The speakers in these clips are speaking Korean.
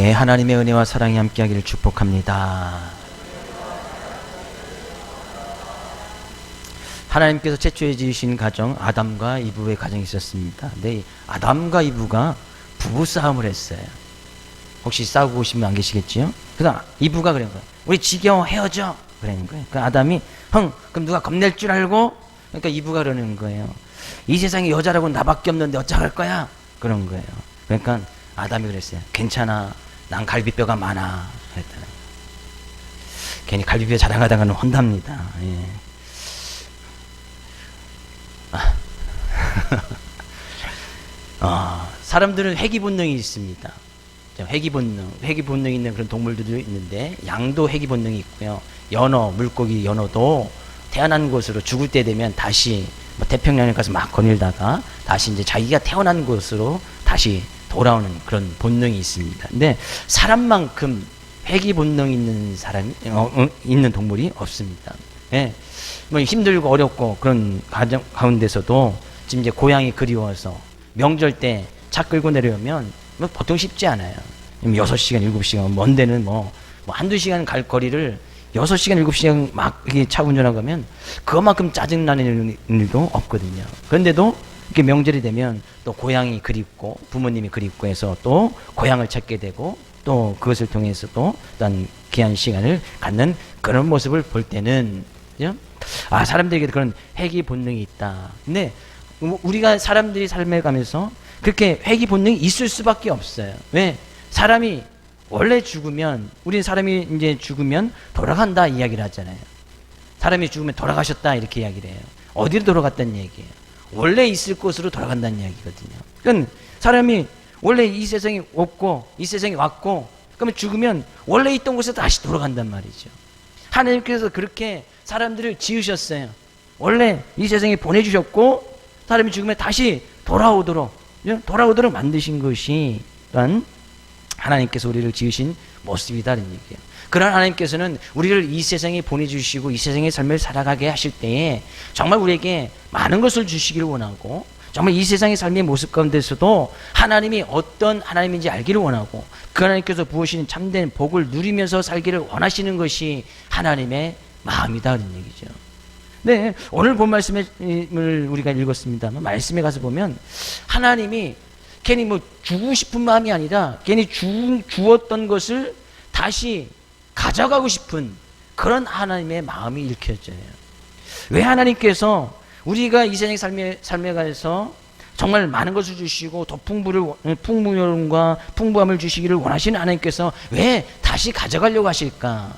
여러분께 하나님의 은혜와 사랑이 함께하기를 축복합니다. 하나님께서 최초에 지으신 가정, 아담과 이브의 가정이 있었습니다. 근데 아담과 이브가 부부싸움을 했어요. 혹시 싸우고 오시면 안 계시겠지요? 그러니까 이브가 그런 거예요. 우리 지겨워, 헤어져. 그러는 거예요. 그러니까 아담이 그럼 누가 겁낼 줄 알고? 그러니까 이브가 그러는 거예요. 이 세상에 여자라고 나밖에 없는데 어쩌할 거야? 그런 거예요. 그러니까 아담이 그랬어요. 괜찮아. 난 갈비뼈가 많아. 그랬잖아요. 괜히 갈비뼈 자랑하다가는 혼납니다. 예. 사람들은 회귀 본능이 있습니다. 회귀 본능 있는 그런 동물들도 있는데, 양도 회귀 본능이 있고요. 연어, 물고기 연어도 태어난 곳으로 죽을 때 되면 다시 태평양에 가서 막 거닐다가 다시 이제 자기가 태어난 곳으로 다시 돌아오는 그런 본능이 있습니다. 근데 사람만큼 회귀 본능 있는 사람이 있는 동물이 없습니다. 예. 뭐 힘들고 어렵고 그런 가정 가운데서도 지금 이제 고향이 그리워서 명절 때 차 끌고 내려오면 뭐 보통 쉽지 않아요. 6시간, 7시간, 먼 데는 뭐 한두 시간 갈 거리를 6시간, 7시간 막 차 운전하고 가면 그것만큼 짜증나는 일도 없거든요. 그런데도 이렇게 명절이 되면 또 고향이 그립고 부모님이 그립고 해서 또 고향을 찾게 되고 또 그것을 통해서 또 어떤 귀한 시간을 갖는 그런 모습을 볼 때는, 그죠? 사람들에게 그런 회귀 본능이 있다. 근데 우리가 사람들이 삶에 가면서 그렇게 회귀 본능이 있을 수밖에 없어요. 왜? 사람이 원래 죽으면, 우리 사람이 이제 죽으면 돌아간다 이야기를 하잖아요. 사람이 죽으면 돌아가셨다 이렇게 이야기를 해요. 어디로 돌아갔다는 얘기예요? 원래 있을 곳으로 돌아간다는 이야기거든요. 그러니까 사람이 원래 이 세상에 없고 이 세상에 왔고, 그러면 죽으면 원래 있던 곳에 다시 돌아간단 말이죠. 하나님께서 그렇게 사람들을 지으셨어요. 원래 이 세상에 보내주셨고 사람이 죽으면 다시 돌아오도록 만드신 것이 하나님께서 우리를 지으신 모습이다는 얘기예요. 그런 하나님께서는 우리를 이 세상에 보내주시고 이 세상의 삶을 살아가게 하실 때에 정말 우리에게 많은 것을 주시기를 원하고, 정말 이 세상의 삶의 모습 가운데서도 하나님이 어떤 하나님인지 알기를 원하고, 그 하나님께서 부으시는 참된 복을 누리면서 살기를 원하시는 것이 하나님의 마음이다는 얘기죠. 네, 오늘 본 말씀을 우리가 읽었습니다만, 말씀에 가서 보면 하나님이 괜히 주고 싶은 마음이 아니라 괜히 주었던 것을 다시 가져가고 싶은 그런 하나님의 마음이 읽혀져요. 왜 하나님께서 우리가 이 세상 삶에 가서 정말 많은 것을 주시고 더 풍부함과 풍부함을 주시기를 원하시는 하나님께서 왜 다시 가져가려고 하실까?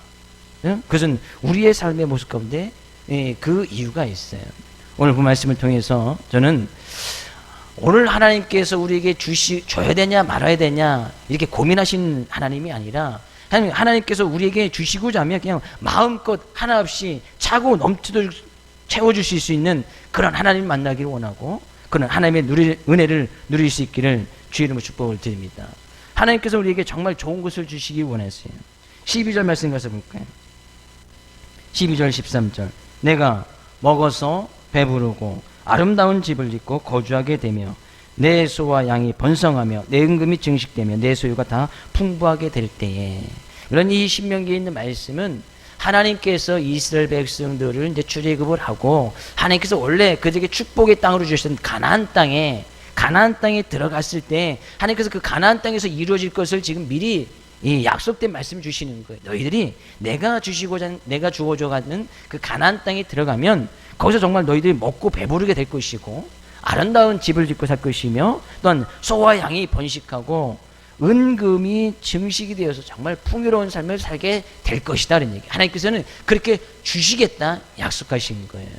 그것은 우리의 삶의 모습 가운데 그 이유가 있어요. 오늘 그 말씀을 통해서 저는 오늘 하나님께서 우리에게 줘야 되냐 말아야 되냐 이렇게 고민하신 하나님이 아니라, 하나님께서 우리에게 주시고자 하면 그냥 마음껏 하나 없이 차고 넘치도록 채워주실 수 있는 그런 하나님을 만나기를 원하고, 그런 하나님의 은혜를 누릴 수 있기를 주의 이름으로 축복을 드립니다. 하나님께서 우리에게 정말 좋은 것을 주시기 원했어요. 12절 말씀 가서 볼까요? 12절 13절 내가 먹어서 배부르고 아름다운 집을 짓고 거주하게 되며 내 소와 양이 번성하며 내 은금이 증식되며 내 소유가 다 풍부하게 될 때에, 이런 이 신명기에 있는 말씀은 하나님께서 이스라엘 백성들을 이제 출애굽을 하고 하나님께서 원래 그들에게 축복의 땅으로 주셨던 가나안 땅에 들어갔을 때 하나님께서 그 가나안 땅에서 이루어질 것을 지금 미리 이 약속된 말씀을 주시는 거예요. 너희들이 내가 주어져 가는 그 가나안 땅에 들어가면 거기서 정말 너희들이 먹고 배부르게 될 것이고 아름다운 집을 짓고 살 것이며, 또한 소와 양이 번식하고 은금이 증식이 되어서 정말 풍요로운 삶을 살게 될 것이다 라는 얘기. 하나님께서는 그렇게 주시겠다 약속하신 거예요.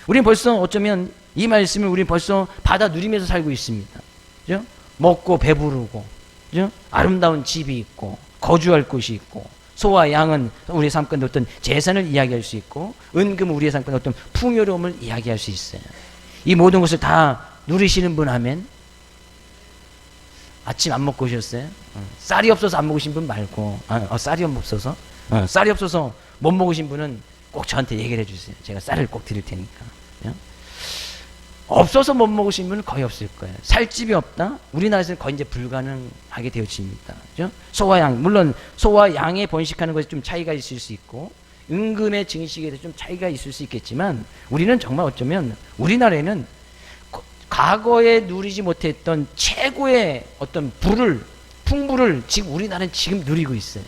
우리는 벌써 어쩌면 이 말씀을 우리는 벌써 받아 누리면서 살고 있습니다. 그죠? 먹고 배부르고, 그죠? 아름다운 집이 있고 거주할 곳이 있고, 소와 양은 우리의 삶 가운데 어떤 재산을 이야기할 수 있고, 은금은 우리의 삶 가운데 어떤 풍요로움을 이야기할 수 있어요. 이 모든 것을 다 누리시는 분 하면, 아침 안 먹고 오셨어요? 쌀이 없어서 안 먹으신 분 말고, 쌀이 없어서 못 먹으신 분은 꼭 저한테 얘기를 해주세요. 제가 쌀을 꼭 드릴 테니까. 없어서 못 먹으신 분은 거의 없을 거예요. 살 집이 없다? 우리나라에서는 거의 이제 불가능하게 되어집니다. 그죠? 소와 양, 물론 소와 양에 번식하는 것이 좀 차이가 있을 수 있고, 임금의 증식에도 좀 차이가 있을 수 있겠지만, 우리는 정말 어쩌면 우리나라에는 과거에 누리지 못했던 최고의 어떤 풍부를 지금 우리나라는 지금 누리고 있어요.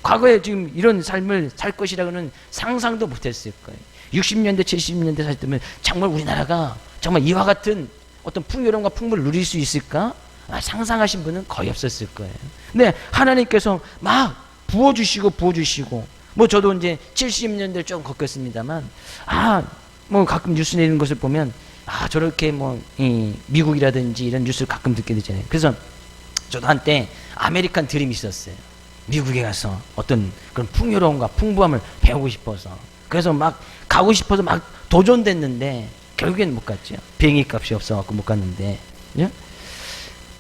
과거에 지금 이런 삶을 살 것이라고는 상상도 못했을 거예요. 60년대, 70년대 살 때면 정말 우리나라가 정말 이와 같은 어떤 풍요로움과 풍부를 누릴 수 있을까? 상상하신 분은 거의 없었을 거예요. 근데 하나님께서 막 부어주시고, 뭐 저도 이제 70년대를 조금 겪었습니다만, 뭐 가끔 뉴스 내리는 것을 보면, 저렇게 미국이라든지 이런 뉴스를 가끔 듣게 되잖아요. 그래서 저도 한때 아메리칸 드림이 있었어요. 미국에 가서 어떤 그런 풍요로움과 풍부함을 배우고 싶어서. 그래서 막 가고 싶어서 막 도전됐는데 결국엔 못 갔죠. 비행기 값이 없어갖고 못 갔는데. 예?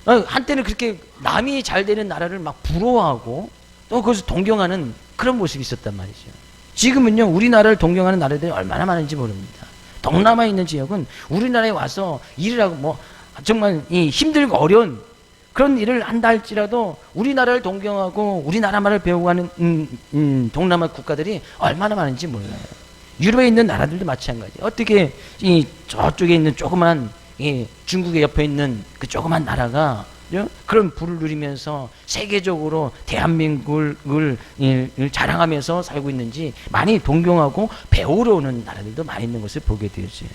한때는 그렇게 남이 잘 되는 나라를 막 부러워하고 또 그것을 동경하는 그런 모습이 있었단 말이죠. 지금은요, 우리나라를 동경하는 나라들이 얼마나 많은지 모릅니다. 동남아에 있는 지역은 우리나라에 와서 일을 하고 뭐 정말 힘들고 어려운 그런 일을 한다 할지라도 우리나라를 동경하고 우리나라 말을 배우고 하는 동남아 국가들이 얼마나 많은지 몰라요. 유럽에 있는 나라들도 마찬가지. 어떻게 저쪽에 있는 조그만 중국의 옆에 있는 그 조그만 나라가 그런 부를 누리면서 세계적으로 대한민국을 자랑하면서 살고 있는지 많이 동경하고 배우러 오는 나라들도 많이 있는 것을 보게 되어져요.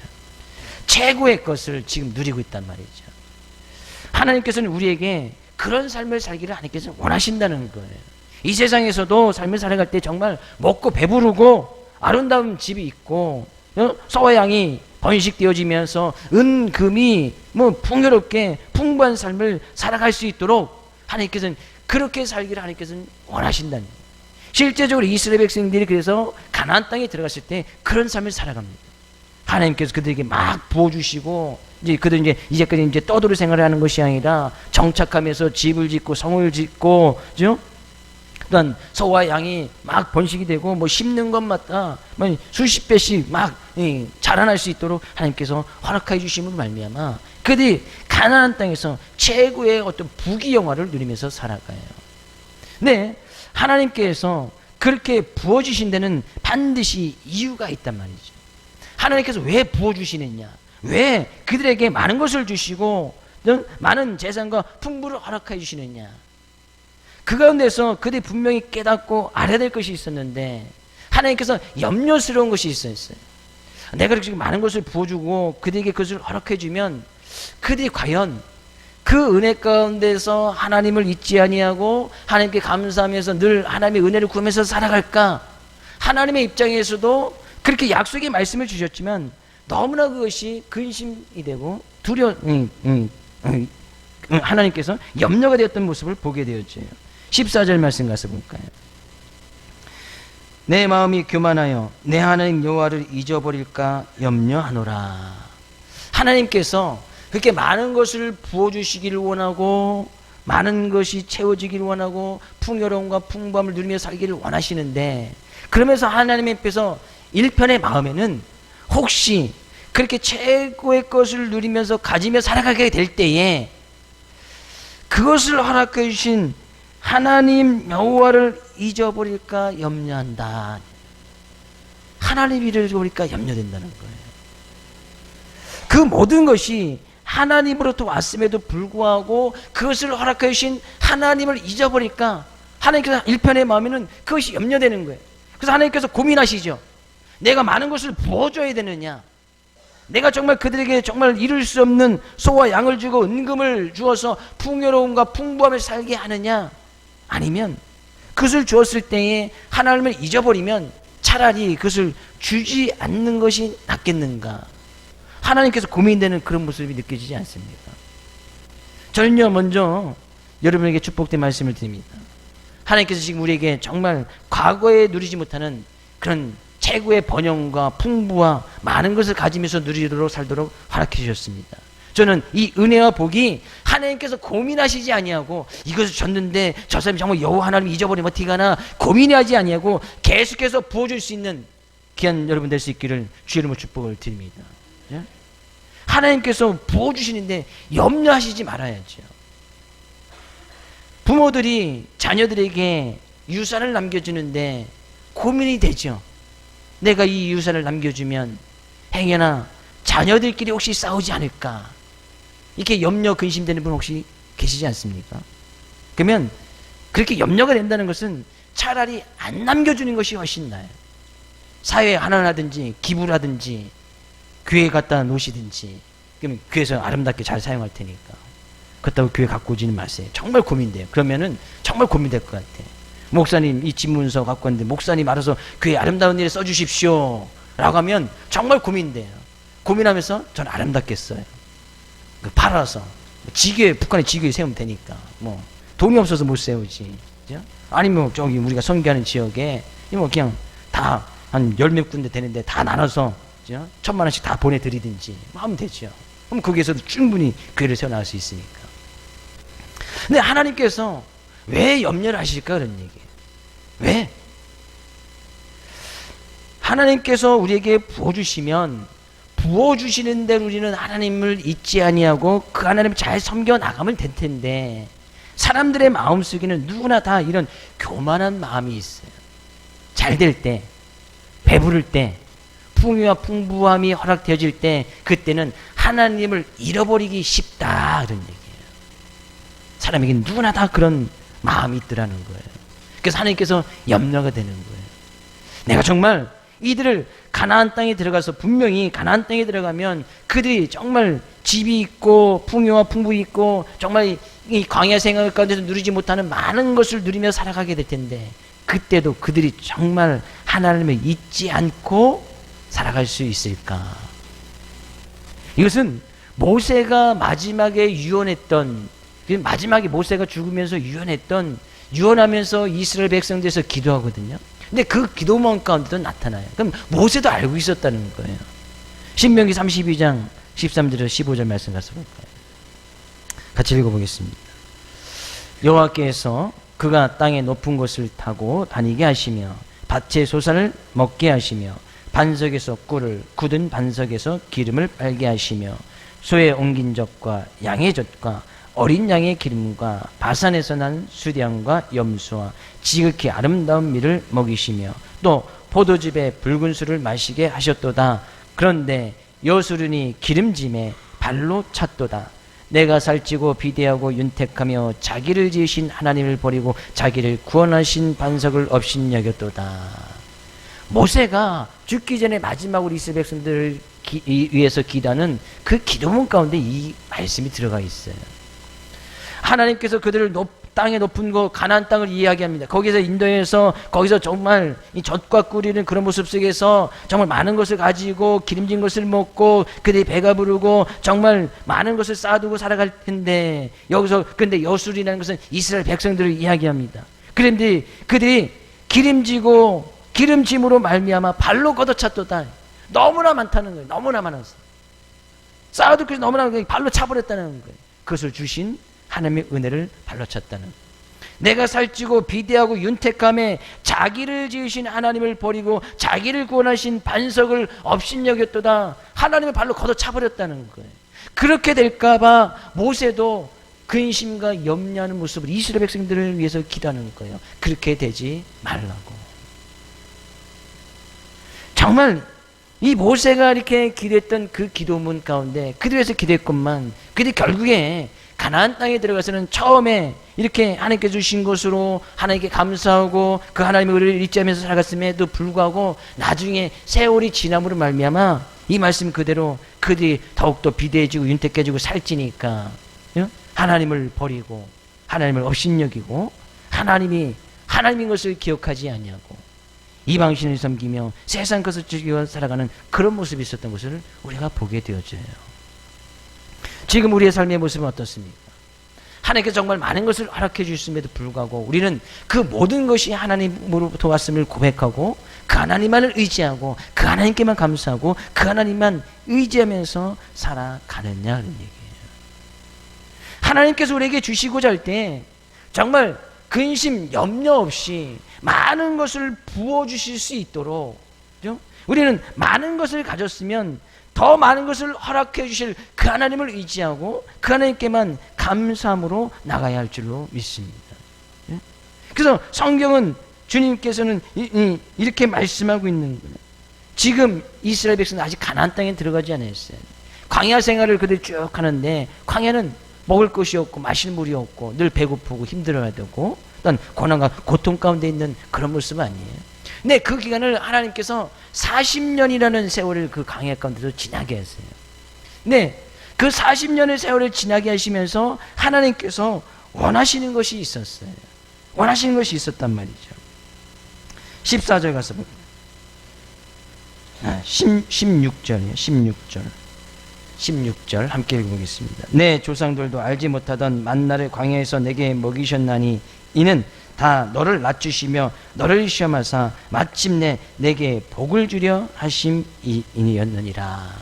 최고의 것을 지금 누리고 있단 말이죠. 하나님께서는 우리에게 그런 삶을 살기를 하나님께서 원하신다는 거예요. 이 세상에서도 삶을 살아갈 때 정말 먹고 배부르고 아름다운 집이 있고 소와 양이 번식되어지면서 금이 풍요롭게 풍부한 삶을 살아갈 수 있도록 하나님께서는 그렇게 살기를 하나님께서는 원하신다는 거예요. 실제적으로 이스라엘 백성들이 그래서 가나안 땅에 들어갔을 때 그런 삶을 살아갑니다. 하나님께서 그들에게 막 부어주시고 그들은 이제까지 떠돌이 생활을 하는 것이 아니라 정착하면서 집을 짓고 성을 짓고, 그죠? 또한 소와 양이 막 번식이 되고 뭐 심는 것마다 수십 배씩 막 자라날 수 있도록 하나님께서 허락해 주심으로 말미암아 그들이 가나안 땅에서 최고의 어떤 부귀영화를 누리면서 살아가요. 네, 하나님께서 그렇게 부어주신 데는 반드시 이유가 있단 말이죠. 하나님께서 왜 부어주시느냐, 왜 그들에게 많은 것을 주시고 많은 재산과 풍부를 허락해 주시느냐, 그 가운데서 그들이 분명히 깨닫고 알아야 될 것이 있었는데 하나님께서 염려스러운 것이 있었어요. 내가 그렇게 많은 것을 부어주고 그들에게 그것을 허락해 주면 그들이 과연 그 은혜 가운데서 하나님을 잊지 아니하고 하나님께 감사하면서 늘 하나님의 은혜를 구하면서 살아갈까? 하나님의 입장에서도 그렇게 약속의 말씀을 주셨지만 너무나 그것이 근심이 되고 하나님께서 염려가 되었던 모습을 보게 되었죠. 14절 말씀 가서 볼까요? 내 마음이 교만하여 내 하나님 여호와를 잊어버릴까 염려하노라. 하나님께서 그렇게 많은 것을 부어주시기를 원하고 많은 것이 채워지기를 원하고 풍요로움과 풍부함을 누리며 살기를 원하시는데, 그러면서 하나님 앞에서 일편의 마음에는 혹시 그렇게 최고의 것을 누리면서 가지며 살아가게 될 때에 그것을 허락해 주신 하나님 여호와를 잊어버릴까 염려한다. 하나님 잊어버릴까 염려된다는 거예요. 그 모든 것이 하나님으로부터 왔음에도 불구하고 그것을 허락해 주신 하나님을 잊어버릴까, 하나님께서 일편의 마음에는 그것이 염려되는 거예요. 그래서 하나님께서 고민하시죠. 내가 많은 것을 부어줘야 되느냐, 내가 정말 그들에게 정말 이룰 수 없는 소와 양을 주고 은금을 주어서 풍요로움과 풍부함을 살게 하느냐, 아니면 그것을 주었을 때에 하나님을 잊어버리면 차라리 그것을 주지 않는 것이 낫겠는가. 하나님께서 고민되는 그런 모습이 느껴지지 않습니까? 저는요, 먼저 여러분에게 축복된 말씀을 드립니다. 하나님께서 지금 우리에게 정말 과거에 누리지 못하는 그런 최고의 번영과 풍부와 많은 것을 가지면서 누리도록 살도록 허락해 주셨습니다. 저는 이 은혜와 복이 하나님께서 고민하시지 아니하고 이것을 줬는데 저 사람이 정말 여호와 하나님 잊어버리면 어떻게 하나 고민하지 아니하고 계속해서 부어줄 수 있는 귀한 여러분 될 수 있기를 주의 이름으로 축복을 드립니다. 하나님께서 부어주시는데 염려하시지 말아야죠. 부모들이 자녀들에게 유산을 남겨주는데 고민이 되죠. 내가 이 유산을 남겨주면 행여나 자녀들끼리 혹시 싸우지 않을까, 이렇게 염려 근심되는 분 혹시 계시지 않습니까? 그러면 그렇게 염려가 된다는 것은 차라리 안 남겨주는 것이 훨씬 나아요. 사회에 하나라든지 기부를 하든지 교회에 갖다 놓으시든지, 그러면 교회에서 아름답게 잘 사용할 테니까. 그렇다고 교회 갖고 오지는 마세요. 정말 고민돼요. 그러면은 정말 고민될 것 같아요. 목사님 이 집문서 갖고 왔는데 목사님 알아서 교회 아름다운 일에 써주십시오 라고 하면 정말 고민돼요. 고민하면서 전 아름답게 써요. 팔아서 지교회, 북한에 지교회 세우면 되니까. 뭐 돈이 없어서 못 세우지, 그죠? 아니면 저기 우리가 선교하는 지역에 뭐 그냥 다 한 열 몇 군데 되는데 다 나눠서, 그죠? 1,000만 원씩 다 보내드리든지 뭐 하면 되죠. 그럼 거기에서도 충분히 교회를 세워나갈 수 있으니까. 근데 하나님께서 왜 염려를 하실까, 그런 얘기예요. 왜? 하나님께서 우리에게 부어주시면 부어주시는 대로 우리는 하나님을 잊지 아니하고 그 하나님을 잘 섬겨 나가면 될 텐데, 사람들의 마음속에는 누구나 다 이런 교만한 마음이 있어요. 잘 될 때, 배부를 때, 풍요와 풍부함이 허락되어질 때, 그때는 하나님을 잃어버리기 쉽다, 그런 얘기예요. 사람에게는 누구나 다 그런 마음이 있더라는 거예요. 그래서 하나님께서 염려가 되는 거예요. 내가 정말 이들을 가나안 땅에 들어가서, 분명히 가나안 땅에 들어가면 그들이 정말 집이 있고 풍요와 풍부이 있고 정말 이 광야 생활 가운데서 누리지 못하는 많은 것을 누리며 살아가게 될 텐데, 그때도 그들이 정말 하나님을 잊지 않고 살아갈 수 있을까? 이것은 모세가 마지막에 유언했던, 마지막에 모세가 죽으면서 유언하면서 이스라엘 백성들에서 기도하거든요. 근데 그 기도문 가운데도 나타나요. 그럼 모세도 알고 있었다는 거예요. 신명기 32장 13절에서 15절 말씀 가서 볼까요? 같이 읽어보겠습니다. 여호와께서 그가 땅의 높은 곳을 타고 다니게 하시며 밭의 소산을 먹게 하시며 반석에서 꿀을, 굳은 반석에서 기름을 빨게 하시며 소의 옮긴 젖과 양의 젖과 어린 양의 기름과 바산에서 난 수량과 염소와 지극히 아름다운 밀을 먹이시며 또 포도즙의 붉은 술을 마시게 하셨도다. 그런데 여수른이 기름짐에 발로 찼도다. 내가 살찌고 비대하고 윤택하며 자기를 지으신 하나님을 버리고 자기를 구원하신 반석을 업신여겼도다. 모세가 죽기 전에 마지막으로 이스라엘 백성들을 위해서 기도하는 그 기도문 가운데 이 말씀이 들어가 있어요. 하나님께서 그들을 땅의 높은 곳 가나안 땅을 이야기합니다. 거기서 인도해서 거기서 정말 이 젖과 꿀이는 그런 모습 속에서 정말 많은 것을 가지고 기름진 것을 먹고 그들이 배가 부르고 정말 많은 것을 쌓아두고 살아갈 텐데, 여기서 근데 여술이라는 것은 이스라엘 백성들을 이야기합니다. 그런데 그들이 기름짐으로 말미암아 발로 걷어찼도다. 너무나 많다는 거예요. 너무나 많아서 쌓아둘 것이 너무나 많은 거예요. 발로 차버렸다는 거예요. 그것을 주신 하나님의 은혜를 발로 찼다는 거예요. 내가 살찌고 비대하고 윤택함에 자기를 지으신 하나님을 버리고 자기를 구원하신 반석을 업신여겼도다. 하나님의 발로 걷어차버렸다는 거예요. 그렇게 될까봐 모세도 근심과 염려하는 모습을 이스라엘 백성들을 위해서 기도하는 거예요. 그렇게 되지 말라고. 정말 이 모세가 이렇게 기도했던 그 기도문 가운데 그들에서 기도했건만, 그들이 결국에 가나안 땅에 들어가서는 처음에 이렇게 하나님께 주신 것으로 하나님께 감사하고 그 하나님의 은혜를 잊지 않으면서 살아갔음에도 불구하고 나중에 세월이 지남으로 말미암아 이 말씀 그대로 그들이 더욱더 비대해지고 윤택해지고 살찌니까 하나님을 버리고 하나님을 업신여기고 하나님인 것을 기억하지 아니하고 이방신을 섬기며 세상 것을 즐기며 살아가는 그런 모습이 있었던 것을 우리가 보게 되어져요. 지금 우리의 삶의 모습은 어떻습니까? 하나님께서 정말 많은 것을 허락해 주셨음에도 불구하고 우리는 그 모든 것이 하나님으로부터 왔음을 고백하고 그 하나님만을 의지하고 그 하나님께만 감사하고 그 하나님만 의지하면서 살아가느냐 하는 얘기예요. 하나님께서 우리에게 주시고자 할 때 정말 근심, 염려 없이 많은 것을 부어주실 수 있도록, 그죠? 우리는 많은 것을 가졌으면 더 많은 것을 허락해 주실 그 하나님을 의지하고 그 하나님께만 감사함으로 나가야 할 줄로 믿습니다. 예? 그래서 성경은 주님께서는 이렇게 말씀하고 있는 거예요. 지금 이스라엘 백성은 아직 가나안 땅에 들어가지 않았어요. 광야 생활을 그들 쭉 하는데 광야는 먹을 것이 없고 마실 물이 없고 늘 배고프고 힘들어야 되고 어떤 고난과 고통 가운데 있는 그런 모습 아니에요. 근데 그 기간을 하나님께서 40년이라는 세월을 그 광야 가운데서 지나게 했어요. 근데 그 40년의 세월을 지나게 하시면서 하나님께서 원하시는 것이 있었어요. 원하시는 것이 있었단 말이죠. 14절 가서 볼게요. 16절이에요. 16절 함께 읽어보겠습니다. 내 조상들도 알지 못하던 만나를 광야에서 내게 먹이셨나니 이는 다 너를 낮추시며 너를 시험하사 마침내 내게 복을 주려 하심이니였느니라.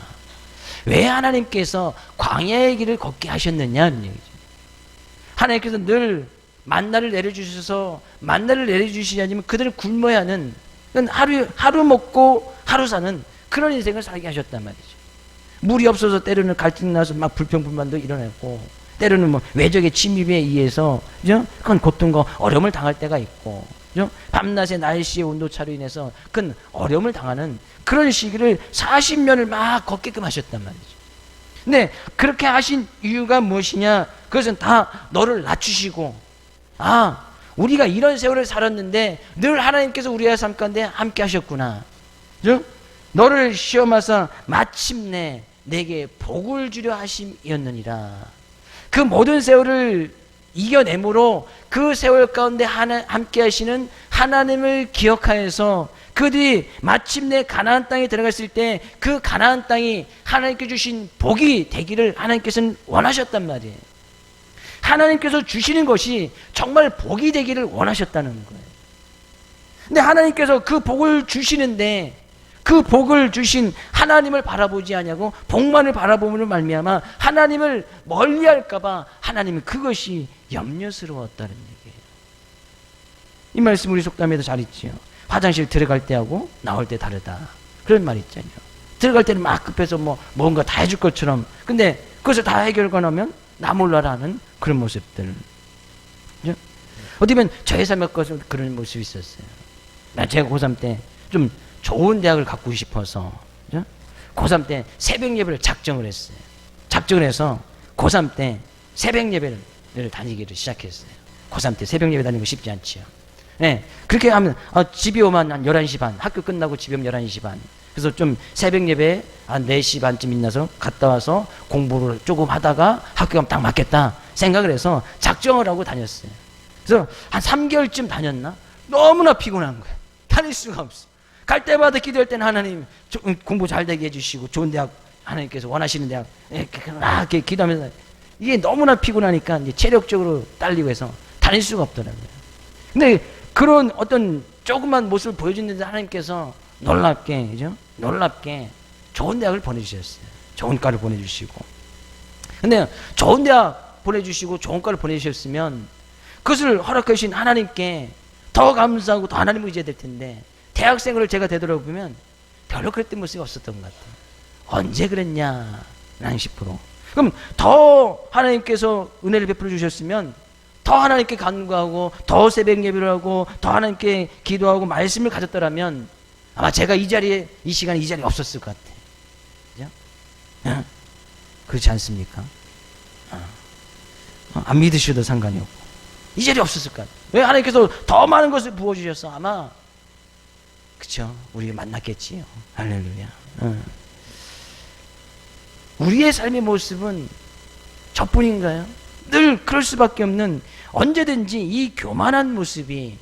왜 하나님께서 광야의 길을 걷게 하셨느냐는 얘기죠. 하나님께서 늘 만나를 내려주셔서 만나를 내려주시지 않으면 그들을 굶어야 하는, 하루 먹고 하루 사는 그런 인생을 살게 하셨단 말이죠. 물이 없어서 때로는 갈등 나서 막 불평불만도 일어나고, 때로는 뭐 외적의 침입에 의해서 큰 고통과 어려움을 당할 때가 있고, 밤낮의 날씨의 온도차로 인해서 큰 어려움을 당하는 그런 시기를 40년을 막 걷게끔 하셨단 말이죠. 근데 그렇게 하신 이유가 무엇이냐? 그것은 다 너를 낮추시고, 우리가 이런 세월을 살았는데 늘 하나님께서 우리의 삶 가운데 함께 하셨구나. 너를 시험하사 마침내 내게 복을 주려 하심이었느니라. 그 모든 세월을 이겨내므로 그 세월 가운데 함께 하시는 하나님을 기억하여서 그들이 마침내 가나안 땅에 들어갔을 때 그 가나안 땅이 하나님께 주신 복이 되기를 하나님께서는 원하셨단 말이에요. 하나님께서 주시는 것이 정말 복이 되기를 원하셨다는 거예요. 근데 하나님께서 그 복을 주시는데 그 복을 주신 하나님을 바라보지 않냐고, 복만을 바라보므로 말미암아 하나님을 멀리할까봐 하나님은 그것이 염려스러웠다는 얘기예요. 이 말씀 우리 속담에도 잘 있지요. 화장실 들어갈 때하고 나올 때 다르다, 그런 말 있잖아요. 들어갈 때는 막 급해서 뭔가 다 해줄 것처럼, 근데 그것을 다 해결하고 나면 나 몰라라 하는 그런 모습들. 어떻게 보면 저의 삶에 그런 모습이 있었어요. 제가 고3 때 좀 좋은 대학을 갖고 싶어서 고3 때 새벽 예배를 작정을 했어요. 작정을 해서 고3 때 새벽 예배를 다니기를 시작했어요. 고3 때 새벽 예배 다니는 거 쉽지 않지요. 네, 그렇게 하면 집에 오면 한 11시 반, 학교 끝나고 집에 오면 11시 반. 그래서 좀 새벽 예배 한 4시 반쯤 일어나서 갔다 와서 공부를 조금 하다가 학교 가면 딱 맞겠다 생각을 해서 작정을 하고 다녔어요. 그래서 한 3개월쯤 다녔나? 너무나 피곤한 거예요. 다닐 수가 없어. 갈 때마다 기도할 때는 하나님 공부 잘 되게 해주시고 좋은 대학 하나님께서 원하시는 대학 이렇게 기도하면서 이게 너무나 피곤하니까 이제 체력적으로 딸리고 해서 다닐 수가 없더라고요. 근데 그런 어떤 조그만 모습을 보여주는데 하나님께서 놀랍게 좋은 대학을 보내주셨어요. 좋은 과를 보내주시고. 근데 좋은 대학 보내주시고 좋은 과를 보내주셨으면 그것을 허락하신 하나님께 더 감사하고 더 하나님을 의지해야 될 텐데, 대학생을 제가 되돌아보면 별로 그랬던 모습이 없었던 것 같아요. 언제 그랬냐 라는 10%. 그럼 더 하나님께서 은혜를 베풀어 주셨으면 더 하나님께 간구하고 더 새벽 예배를 하고 더 하나님께 기도하고 말씀을 가졌더라면 아마 제가 이 시간에 이 자리에 없었을 것 같아요. 그죠? 그렇지 않습니까? 안 믿으셔도 상관이 없고 이 자리에 없었을 것 같아요. 왜? 하나님께서 더 많은 것을 부어주셔서 아마, 그쵸, 우리 만났겠지요. 할렐루야. 우리의 삶의 모습은 저뿐인가요? 늘 그럴 수밖에 없는, 언제든지 이 교만한 모습이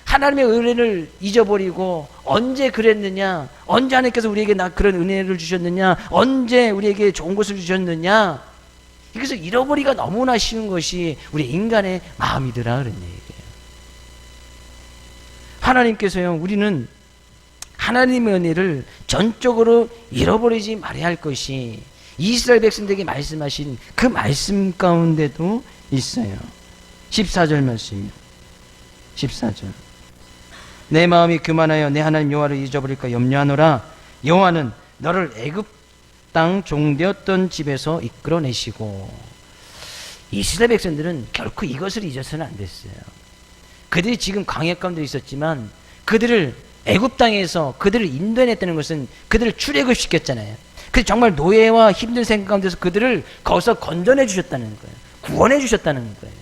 하나님의 은혜를 잊어버리고, 언제 그랬느냐, 언제 하나님께서 우리에게 그런 은혜를 주셨느냐, 언제 우리에게 좋은 것을 주셨느냐, 이것을 잃어버리기가 너무나 쉬운 것이 우리 인간의 마음이더라 그런 얘기예요. 하나님께서요, 우리는 하나님의 은혜를 전적으로 잃어버리지 말아야 할 것이 이스라엘 백성들에게 말씀하신 그 말씀 가운데도 있어요. 14절 말씀이요. 14절. 내 마음이 교만하여 내 하나님 여호와를 잊어버릴까 염려하노라. 여호와는 너를 애굽 땅 종되었던 집에서 이끌어내시고. 이스라엘 백성들은 결코 이것을 잊어서는 안 됐어요. 그들이 지금 광야 가운데 있었지만 그들을 애굽 땅에서 그들을 인도해냈다는 것은 그들을 출애굽 시켰잖아요. 그래서 정말 노예와 힘든 생각 가운데서 그들을 거기서 건져내 주셨다는 거예요. 구원해 주셨다는 거예요.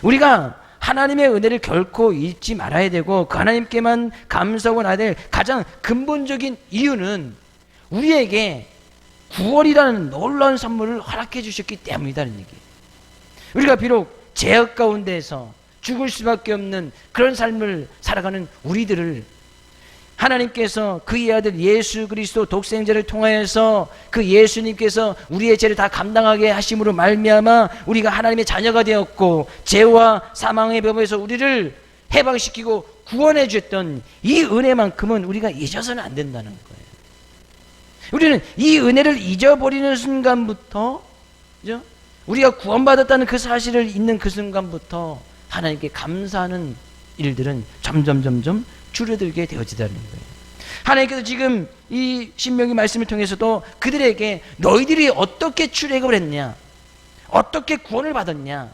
우리가 하나님의 은혜를 결코 잊지 말아야 되고 그 하나님께만 감사하고 나야 될 가장 근본적인 이유는 우리에게 구원이라는 놀라운 선물을 허락해 주셨기 때문이다는 얘기예요. 우리가 비록 죄악 가운데에서 죽을 수밖에 없는 그런 삶을 살아가는 우리들을 하나님께서 그의 아들 예수 그리스도 독생자를 통하여서 그 예수님께서 우리의 죄를 다 감당하게 하심으로 말미암아 우리가 하나님의 자녀가 되었고 죄와 사망의 법에서 우리를 해방시키고 구원해 주셨던 이 은혜만큼은 우리가 잊어서는 안 된다는 거예요. 우리는 이 은혜를 잊어버리는 순간부터, 그죠? 우리가 구원받았다는 그 사실을 잊는 그 순간부터 하나님께 감사하는 일들은 점점 줄어들게 되어지다는 거예요. 하나님께서 지금 이 신명기 말씀을 통해서도 그들에게 너희들이 어떻게 출애굽을 했냐, 어떻게 구원을 받았냐,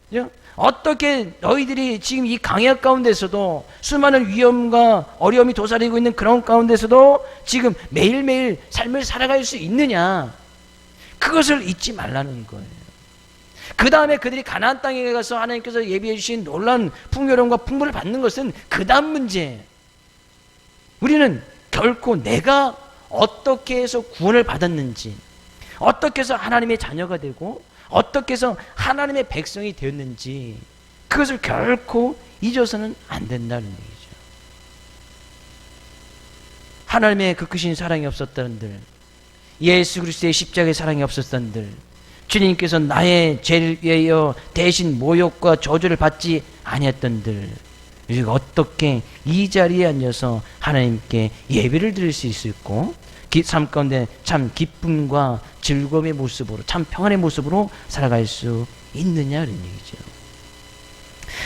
그죠? 어떻게 너희들이 지금 이 강약 가운데서도 수많은 위험과 어려움이 도사리고 있는 그런 가운데서도 지금 매일매일 삶을 살아갈 수 있느냐, 그것을 잊지 말라는 거예요. 그 다음에 그들이 가나안 땅에 가서 하나님께서 예비해 주신 놀라운 풍요로움과 풍부를 받는 것은 그 다음 문제예요. 우리는 결코 내가 어떻게 해서 구원을 받았는지, 어떻게 해서 하나님의 자녀가 되고 어떻게 해서 하나님의 백성이 되었는지 그것을 결코 잊어서는 안 된다는 얘기죠. 하나님의 그 크신 사랑이 없었던들, 예수 그리스도의 십자가의 사랑이 없었던들, 주님께서 나의 죄를 위하여 대신 모욕과 저주를 받지 아니했던들, 우리가 어떻게 이 자리에 앉아서 하나님께 예배를 드릴 수 있고 삶 가운데 참 기쁨과 즐거움의 모습으로, 참 평안의 모습으로 살아갈 수 있느냐 이런 얘기죠.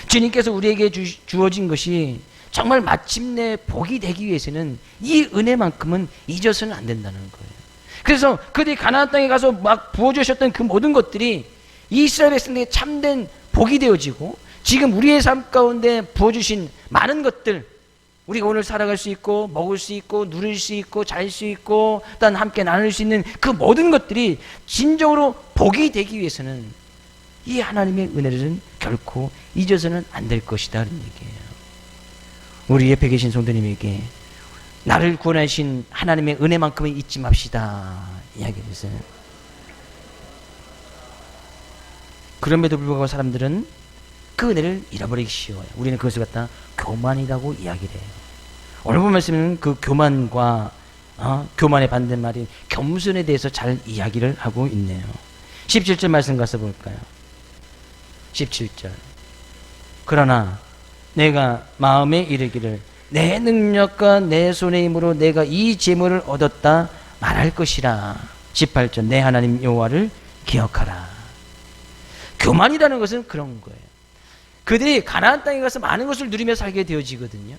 주님께서 우리에게 주어진 것이 정말 마침내 복이 되기 위해서는 이 은혜만큼은 잊어서는 안 된다는 거예요. 그래서 그들이 가나안 땅에 가서 막 부어주셨던 그 모든 것들이 이스라엘 백성들에게 참된 복이 되어지고 지금 우리의 삶 가운데 부어주신 많은 것들, 우리가 오늘 살아갈 수 있고 먹을 수 있고 누릴 수 있고 잘 수 있고 또 함께 나눌 수 있는 그 모든 것들이 진정으로 복이 되기 위해서는 이 하나님의 은혜를 결코 잊어서는 안 될 것이다 라는 얘기예요. 우리 옆에 계신 성도님에게 나를 구원하신 하나님의 은혜만큼은 잊지 맙시다 이야기했어요. 그럼에도 불구하고 사람들은 그 은혜를 잃어버리기 쉬워요. 우리는 그것을 갖다 교만이라고 이야기를 해요. 오늘 본 말씀은 그 교만과 교만의 반대말인 겸손에 대해서 잘 이야기를 하고 있네요. 17절 말씀 가서 볼까요? 17절. 그러나 내가 마음에 이르기를 내 능력과 내 손의 힘으로 내가 이 재물을 얻었다 말할 것이라. 18절. 내 하나님 여호와를 기억하라. 교만이라는 것은 그런 거예요. 그들이 가나안 땅에 가서 많은 것을 누리며 살게 되어지거든요.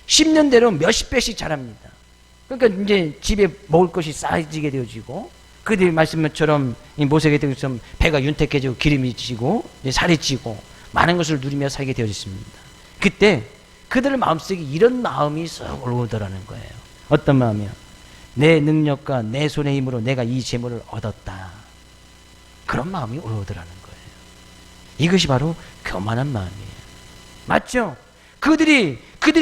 10년대로 몇십 배씩 자랍니다. 그러니까 이제 집에 먹을 것이 쌓여지게 되어지고, 그들이 말씀처럼 모세에게 되어서 배가 윤택해지고 기름이 지고 살이 찌고 많은 것을 누리며 살게 되어졌습니다. 그때 그들의 마음속에 이런 마음이 썩 올라오더라는 거예요. 어떤 마음이요? 내 능력과 내 손의 힘으로 내가 이 재물을 얻었다. 그런 마음이 올라오더라는 거예요. 이것이 바로 교만한 마음이에요. 맞죠? 그들의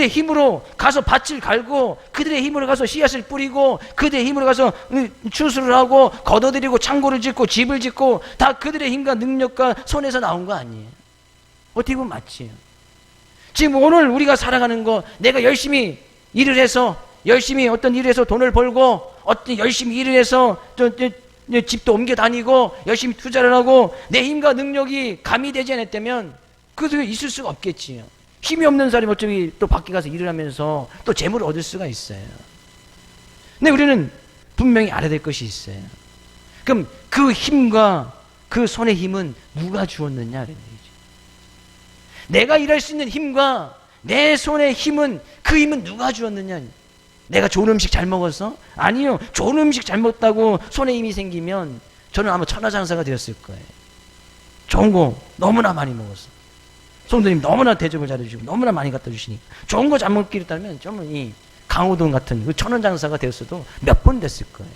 힘으로 가서 밭을 갈고, 그들의 힘으로 가서 씨앗을 뿌리고, 그들의 힘으로 가서 추수를 하고, 걷어들이고, 창고를 짓고, 집을 짓고, 다 그들의 힘과 능력과 손에서 나온 거 아니에요. 어떻게 보면 맞지요. 지금 오늘 우리가 살아가는 거, 내가 열심히 일을 해서, 열심히 어떤 일을 해서 돈을 벌고, 어떤 열심히 일을 해서 집도 옮겨 다니고, 열심히 투자를 하고, 내 힘과 능력이 가미되지 않았다면, 그것이 있을 수가 없겠지요. 힘이 없는 사람이 어차피 또 밖에 가서 일을 하면서 또 재물을 얻을 수가 있어요. 근데 우리는 분명히 알아야 될 것이 있어요. 그럼 그 힘과 그 손의 힘은 누가 주었느냐는 얘기죠. 내가 일할 수 있는 힘과 내 손의 힘은, 그 힘은 누가 주었느냐. 내가 좋은 음식 잘 먹었어? 아니요. 좋은 음식 잘 먹다고 손에 힘이 생기면 저는 아마 천하장사가 되었을 거예요. 좋은 거 너무나 많이 먹었어. 성도님 너무나 대접을 잘해주시고 너무나 많이 갖다 주시니까 좋은 거 잘 먹기를 따르면 저는 이 강호동 같은 그 천하장사가 되었어도 몇 번 됐을 거예요.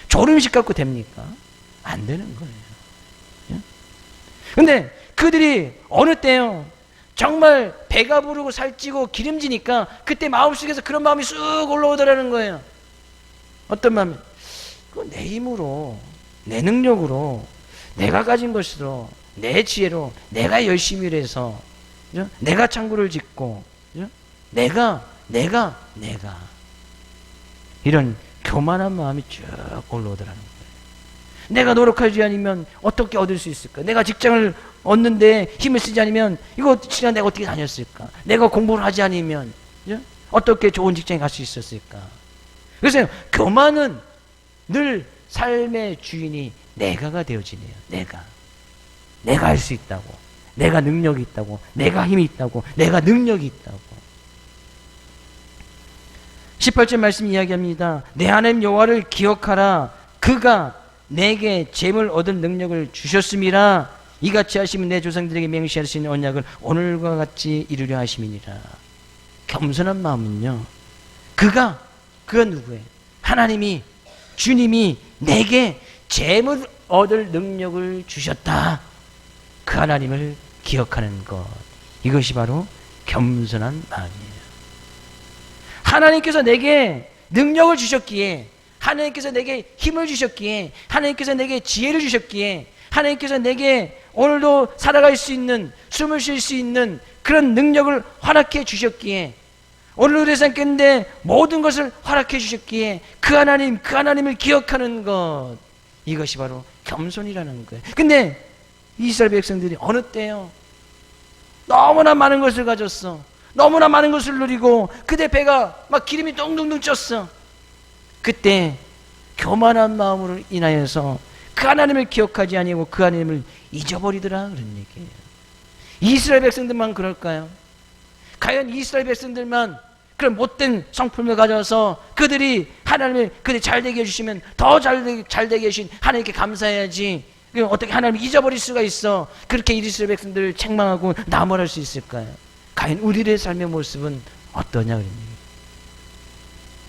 좋은 음식 갖고 됩니까? 안 되는 거예요. 근데 그들이 어느 때요 정말 배가 부르고 살찌고 기름지니까 그때 마음속에서 그런 마음이 쑥 올라오더라는 거예요. 어떤 마음이? 내 힘으로, 내 능력으로, 내가 가진 것으로, 내 지혜로, 내가 열심히 일해서, 그죠? 내가 창고를 짓고, 그죠? 내가 이런 교만한 마음이 쭉 올라오더라는 거예요. 내가 노력하지 않으면 어떻게 얻을 수 있을까? 내가 직장을 얻는데 힘을 쓰지 않으면 이거 지난 내가 어떻게 다녔을까? 내가 공부를 하지 않으면 어떻게 좋은 직장에 갈 수 있었을까? 그래서 교만은 늘 삶의 주인이 내가가 되어지네요. 내가 할 수 있다고, 내가 능력이 있다고, 내가 힘이 있다고, 내가 능력이 있다고. 18절 말씀 이야기합니다. 내 하나님 여호와를 기억하라. 그가 내게 재물 얻을 능력을 주셨음이라. 이같이 하시면 내 조상들에게 맹세하신 언약을 오늘과 같이 이루려 하심이니라. 겸손한 마음은요, 그가 누구예요? 하나님이, 주님이 내게 재물 얻을 능력을 주셨다. 그 하나님을 기억하는 것, 이것이 바로 겸손한 마음이에요. 하나님께서 내게 능력을 주셨기에, 하나님께서 내게 힘을 주셨기에, 하나님께서 내게 지혜를 주셨기에, 하나님께서 내게 오늘도 살아갈 수 있는, 숨을 쉴 수 있는 그런 능력을 허락해 주셨기에, 오늘 우리 생각했는데 모든 것을 허락해 주셨기에 그 하나님을 기억하는 것, 이것이 바로 겸손이라는 거예요. 근데 이스라엘 백성들이 어느 때요 너무나 많은 것을 가졌어. 너무나 많은 것을 누리고 그때 배가 막 기름이 둥둥둥 쪘어. 그때 교만한 마음으로 인하여서 그 하나님을 기억하지 아니하고 그 하나님을 잊어버리더라, 그런 얘기예요. 이스라엘 백성들만 그럴까요? 과연 이스라엘 백성들만 그런 못된 성품을 가져서 그들이 하나님을 그들이 잘되게 해주시면 더 잘되게 해주신 하나님께 감사해야지, 어떻게 하나님을 잊어버릴 수가 있어? 그렇게 이스라엘 백성들을 책망하고 나무랄 수 있을까요? 과연 우리의 삶의 모습은 어떠냐, 그런 얘기예요.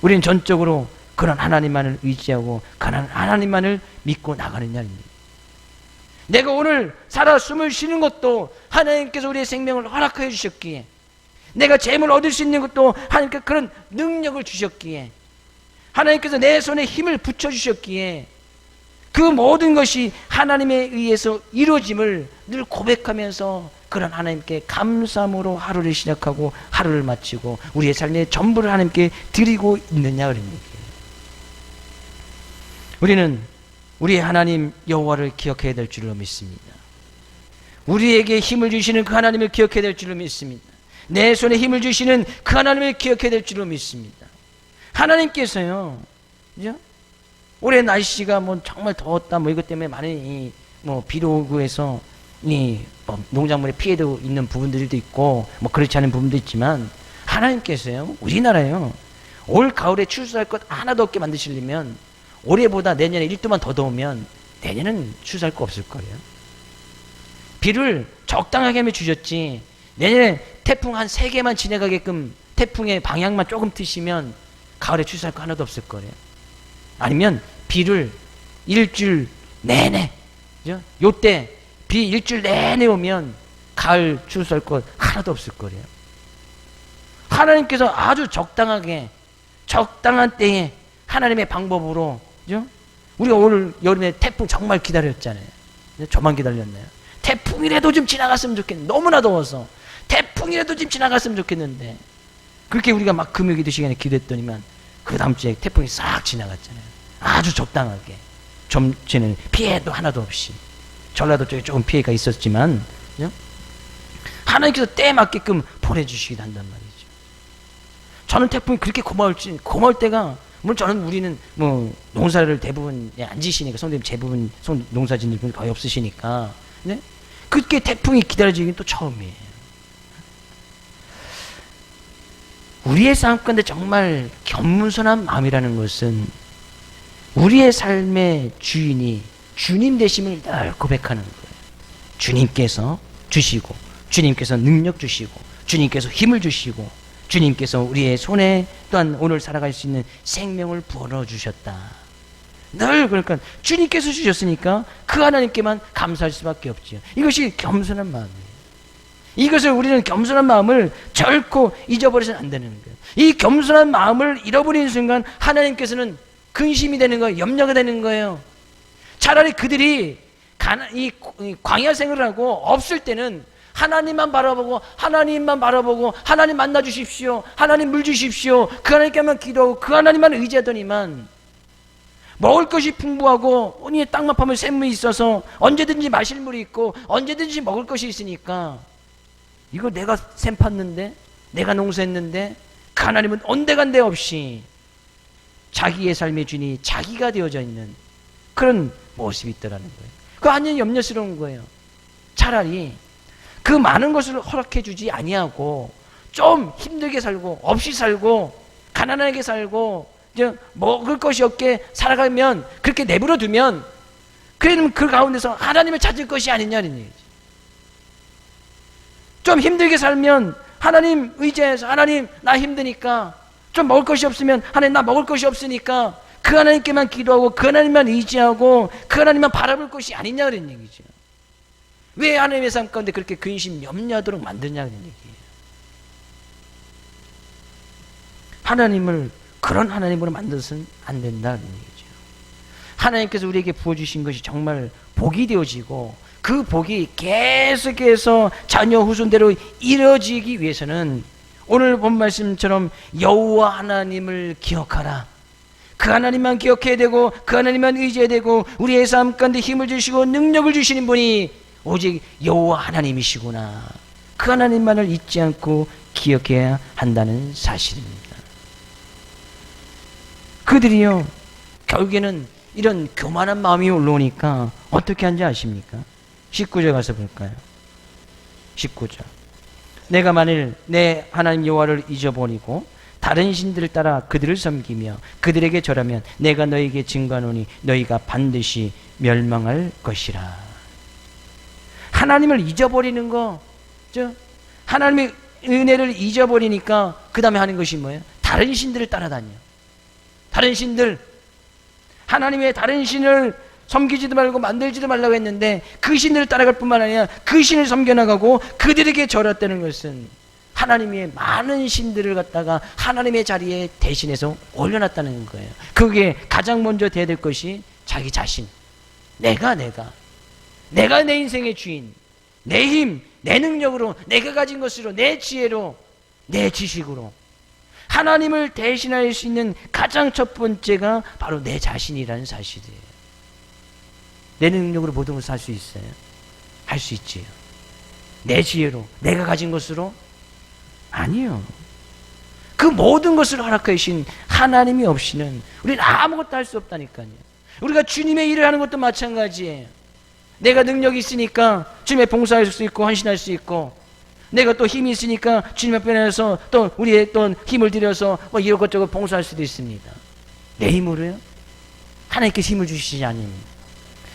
우리는 전적으로 그런 하나님만을 의지하고 그런 하나님만을 믿고 나가느냐, 내가 오늘 살아 숨을 쉬는 것도 하나님께서 우리의 생명을 허락하여 주셨기에, 내가 재물 얻을 수 있는 것도 하나님께서 그런 능력을 주셨기에, 하나님께서 내 손에 힘을 붙여주셨기에 그 모든 것이 하나님에 의해서 이루어짐을 늘 고백하면서 그런 하나님께 감사함으로 하루를 시작하고 하루를 마치고 우리의 삶의 전부를 하나님께 드리고 있느냐, 그런 얘기예요. 우리는 우리의 하나님 여호와를 기억해야 될 줄로 믿습니다. 우리에게 힘을 주시는 그 하나님을 기억해야 될 줄로 믿습니다. 내 손에 힘을 주시는 그 하나님을 기억해야 될 줄로 믿습니다. 하나님께서요, 그죠? 올해 날씨가 뭐 정말 더웠다, 뭐 이것 때문에 많은 비로 오고 해서 농작물에 피해도 있는 부분들도 있고 뭐 그렇지 않은 부분도 있지만, 하나님께서요, 우리나라요, 올 가을에 출소할 것 하나도 없게 만드시려면 올해보다 내년에 1도만 더 더우면 내년은 출소할 거 없을 거예요. 비를 적당하게 하면 주셨지, 내년에 태풍 한 3개만 지나가게끔 태풍의 방향만 조금 트시면 가을에 출소할 거 하나도 없을 거예요. 아니면 비를 일주일 내내, 요때 비 일주일 내내 오면 가을 출소할 것 하나도 없을 거예요. 하나님께서 아주 적당하게, 적당한 때에 하나님의 방법으로, 우리가 오늘 여름에 태풍 정말 기다렸잖아요. 저만 기다렸나요? 태풍이라도 좀 지나갔으면 좋겠는데, 너무나 더워서 태풍이라도 좀 지나갔으면 좋겠는데, 그렇게 우리가 막 금요기도 시간에 기도했더니만 그 다음 주에 태풍이 싹 지나갔잖아요. 아주 적당하게, 전체는 피해도 하나도 없이. 전라도 쪽에 조금 피해가 있었지만 하나님께서 때에 맞게끔 보내주시기도 한단 말이죠. 저는 태풍이 그렇게 고마울 때가, 물론 우리는 뭐 농사를 대부분 안 지시니까, 성도님 대부분 농사 짓는 분이 거의 없으시니까, 네? 그렇게 태풍이 기다려지긴 또 처음이에요. 우리의 삶 가운데 정말 겸손한 마음이라는 것은 우리의 삶의 주인이 주님 되심을 늘 고백하는 거예요. 주님께서 주시고, 주님께서 능력 주시고, 주님께서 힘을 주시고, 주님께서 우리의 손에 또한 오늘 살아갈 수 있는 생명을 부어넣어 주셨다. 늘 그러니까 주님께서 주셨으니까 그 하나님께만 감사할 수밖에 없지요. 이것이 겸손한 마음이에요. 이것을 우리는 겸손한 마음을 결코 잊어버려서는 안 되는 거예요. 이 겸손한 마음을 잃어버리는 순간 하나님께서는 근심이 되는 거예요. 염려가 되는 거예요. 차라리 그들이 이 광야 생활을 하고 없을 때는 하나님만 바라보고 하나님만 바라보고 하나님 만나 주십시오, 하나님 물 주십시오, 그 하나님께만 기도하고 그 하나님만 의지하더니만 먹을 것이 풍부하고 언니 땅만 파면 샘물이 있어서 언제든지 마실 물이 있고 언제든지 먹을 것이 있으니까 이거 내가 샘 팠는데 내가 농사했는데 그 하나님은 온데간데 없이 자기의 삶의 주인이 자기가 되어져 있는 그런 모습이 있더라는 거예요. 그거 완전히 염려스러운 거예요. 차라리 그 많은 것을 허락해 주지 아니하고 좀 힘들게 살고 없이 살고 가난하게 살고 이제 먹을 것이 없게 살아가면 그렇게 내버려 두면 그러면 그 가운데서 하나님을 찾을 것이 아니냐는 얘기지. 좀 힘들게 살면 하나님 의지해서 하나님 나 힘드니까 좀 먹을 것이 없으면 하나님 나 먹을 것이 없으니까 그 하나님께만 기도하고 그 하나님만 의지하고 그 하나님만 바라볼 것이 아니냐 그런 얘기죠. 왜 하나님의 삶 가운데 그렇게 근심 염려하도록 만드냐 그런 얘기예요. 하나님을 그런 하나님으로 만들어서는 안 된다 그런 얘기죠. 하나님께서 우리에게 부어주신 것이 정말 복이 되어지고 그 복이 계속해서 자녀 후손대로 이루어지기 위해서는 오늘 본 말씀처럼 여호와 하나님을 기억하라. 그 하나님만 기억해야 되고 그 하나님만 의지해야 되고 우리의 삶 가운데 힘을 주시고 능력을 주시는 분이 오직 여호와 하나님이시구나. 그 하나님만을 잊지 않고 기억해야 한다는 사실입니다. 그들이요 결국에는 이런 교만한 마음이 올라오니까 어떻게 한지 아십니까? 19절 가서 볼까요? 19절. 내가 만일 내 하나님 여호와를 잊어버리고 다른 신들을 따라 그들을 섬기며 그들에게 절하면 내가 너에게 증거하노니 너희가 반드시 멸망할 것이라. 하나님을 잊어버리는 거, 하나님의 은혜를 잊어버리니까 그 다음에 하는 것이 뭐예요? 다른 신들을 따라다녀. 다른 신들, 하나님의 다른 신을 섬기지도 말고 만들지도 말라고 했는데 그 신들을 따라갈 뿐만 아니라 그 신을 섬겨나가고 그들에게 절했다는 것은 하나님의 많은 신들을 갖다가 하나님의 자리에 대신해서 올려놨다는 거예요. 그게 가장 먼저 돼야 될 것이 자기 자신. 내가 내 인생의 주인, 내 힘, 내 능력으로, 내가 가진 것으로, 내 지혜로, 내 지식으로 하나님을 대신할 수 있는 가장 첫 번째가 바로 내 자신이라는 사실이에요. 내 능력으로 모든 것을 할 수 있어요? 할 수 있지요. 내 지혜로, 내가 가진 것으로? 아니요. 그 모든 것을 허락하신 하나님이 없이는 우리는 아무것도 할 수 없다니까요. 우리가 주님의 일을 하는 것도 마찬가지예요. 내가 능력이 있으니까 주님의 봉사할 수 있고 헌신할 수 있고, 내가 또 힘이 있으니까 주님 앞에 나서 또 우리의 또 힘을 들여서 뭐 이것저것 봉사할 수도 있습니다. 내 힘으로요? 하나님께서 힘을 주시지 않습니다.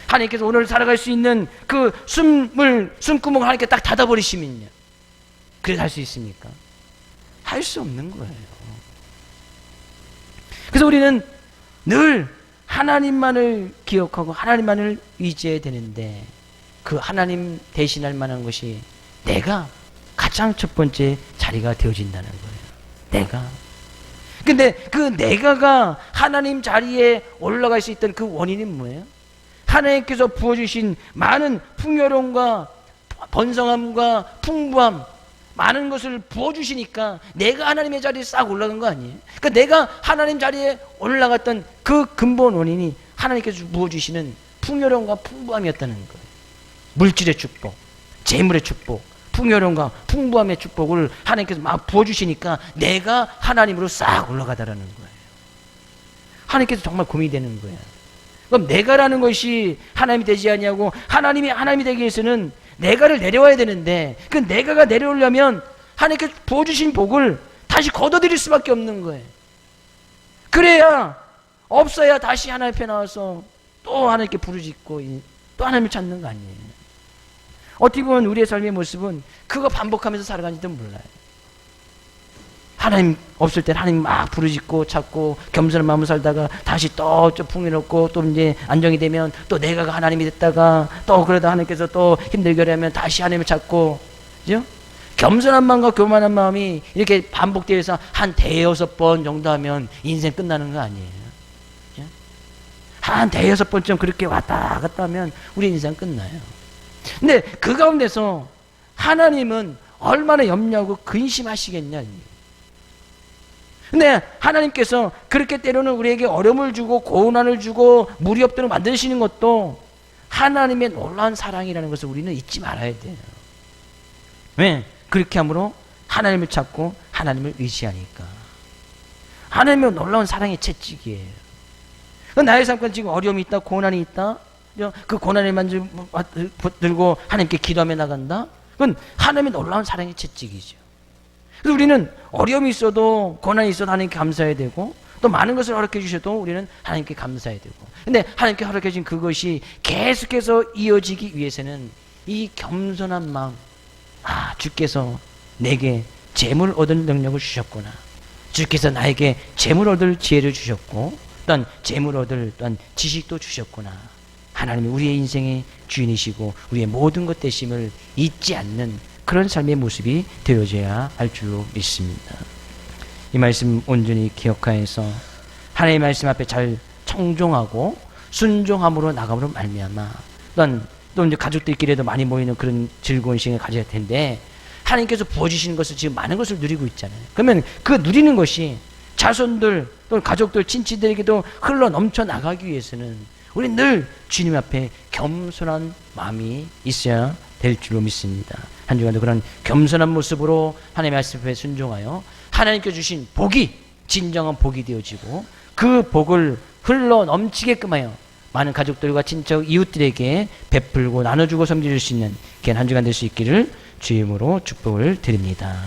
하나님께서 오늘 살아갈 수 있는 그 숨구멍을 하나님께 딱 닫아버리시면요, 그래서 할 수 있습니까? 할 수 없는 거예요. 그래서 우리는 늘 하나님만을 기억하고 하나님만을 의지해야 되는데 그 하나님 대신할 만한 것이 내가 가장 첫 번째 자리가 되어진다는 거예요. 내가. 근데 그 내가가 하나님 자리에 올라갈 수 있던 그 원인은 뭐예요? 하나님께서 부어주신 많은 풍요로움과 번성함과 풍부함, 많은 것을 부어주시니까 내가 하나님의 자리에 싹 올라간 거 아니에요? 그러니까 내가 하나님 자리에 올라갔던 그 근본 원인이 하나님께서 부어주시는 풍요로움과 풍부함이었다는 거예요. 물질의 축복, 재물의 축복, 풍요로움과 풍부함의 축복을 하나님께서 막 부어주시니까 내가 하나님으로 싹 올라가다라는 거예요. 하나님께서 정말 고민이 되는 거예요. 그럼 내가라는 것이 하나님이 되지 아니하고 하나님이 되기 위해서는 내가를 내려와야 되는데 그 내가가 내려오려면 하나님께서 부어주신 복을 다 다시 걷어들일 수밖에 없는 거예요. 그래야, 없어야 다시 하나님 앞에 나와서 또 하나님께 부르짖고 또 하나님을 찾는 거 아니에요. 어떻게 보면 우리의 삶의 모습은 그거 반복하면서 살아가는지도 몰라요. 하나님 없을 때 하나님 막 부르짖고 찾고 겸손한 마음으로 살다가 다시 또 풍요롭고 또 이제 안정이 되면 또 내가 하나님이 됐다가 또 그러다 하나님께서 또 힘들게 하면 다시 하나님을 찾고, 그죠? 겸손한 마음과 교만한 마음이 이렇게 반복되어서 한 5번 정도 하면 인생 끝나는 거 아니에요. 그죠? 한 5번쯤 그렇게 왔다 갔다 하면 우리 인생 끝나요. 근데 그 가운데서 하나님은 얼마나 염려하고 근심하시겠냐. 근데 하나님께서 그렇게 때로는 우리에게 어려움을 주고 고난을 주고 무리 없도록 만드시는 것도 하나님의 놀라운 사랑이라는 것을 우리는 잊지 말아야 돼요. 왜? 그렇게 함으로 하나님을 찾고 하나님을 의지하니까. 하나님의 놀라운 사랑의 채찍이에요. 나의 삶과 지금 어려움이 있다, 고난이 있다, 그 고난을 들고 하나님께 기도하며 나간다? 그건 하나님의 놀라운 사랑의 채찍이죠. 그래서 우리는 어려움이 있어도 고난이 있어도 하나님께 감사해야 되고, 또 많은 것을 허락해 주셔도 우리는 하나님께 감사해야 되고, 근데 하나님께 허락해 주신 그것이 계속해서 이어지기 위해서는 이 겸손한 마음, 주께서 내게 재물 얻을 능력을 주셨구나, 주께서 나에게 재물 얻을 지혜를 주셨고 또한 재물 얻을 또한 지식도 주셨구나, 하나님이 우리의 인생의 주인이시고 우리의 모든 것 되심을 잊지 않는 그런 삶의 모습이 되어져야 할 줄로 믿습니다. 이 말씀 온전히 기억하여서 하나님의 말씀 앞에 잘 청종하고 순종함으로 나감으로 말미암아 또한 또 이제 가족들끼리도 많이 모이는 그런 즐거운 시간을 가져야 할 텐데, 하나님께서 부어주시는 것을 지금 많은 것을 누리고 있잖아요. 그러면 그 누리는 것이 자손들 또 가족들 친지들에게도 흘러 넘쳐 나가기 위해서는 우리 늘 주님 앞에 겸손한 마음이 있어야 될 줄로 믿습니다. 한 주간도 그런 겸손한 모습으로 하나님의 말씀 앞에 순종하여 하나님께 주신 복이 진정한 복이 되어지고 그 복을 흘러 넘치게끔 하여 많은 가족들과 친척 이웃들에게 베풀고 나눠주고 섬겨줄 수 있는 귀한 한 주간 될 수 있기를 주의 이름으로 축복을 드립니다.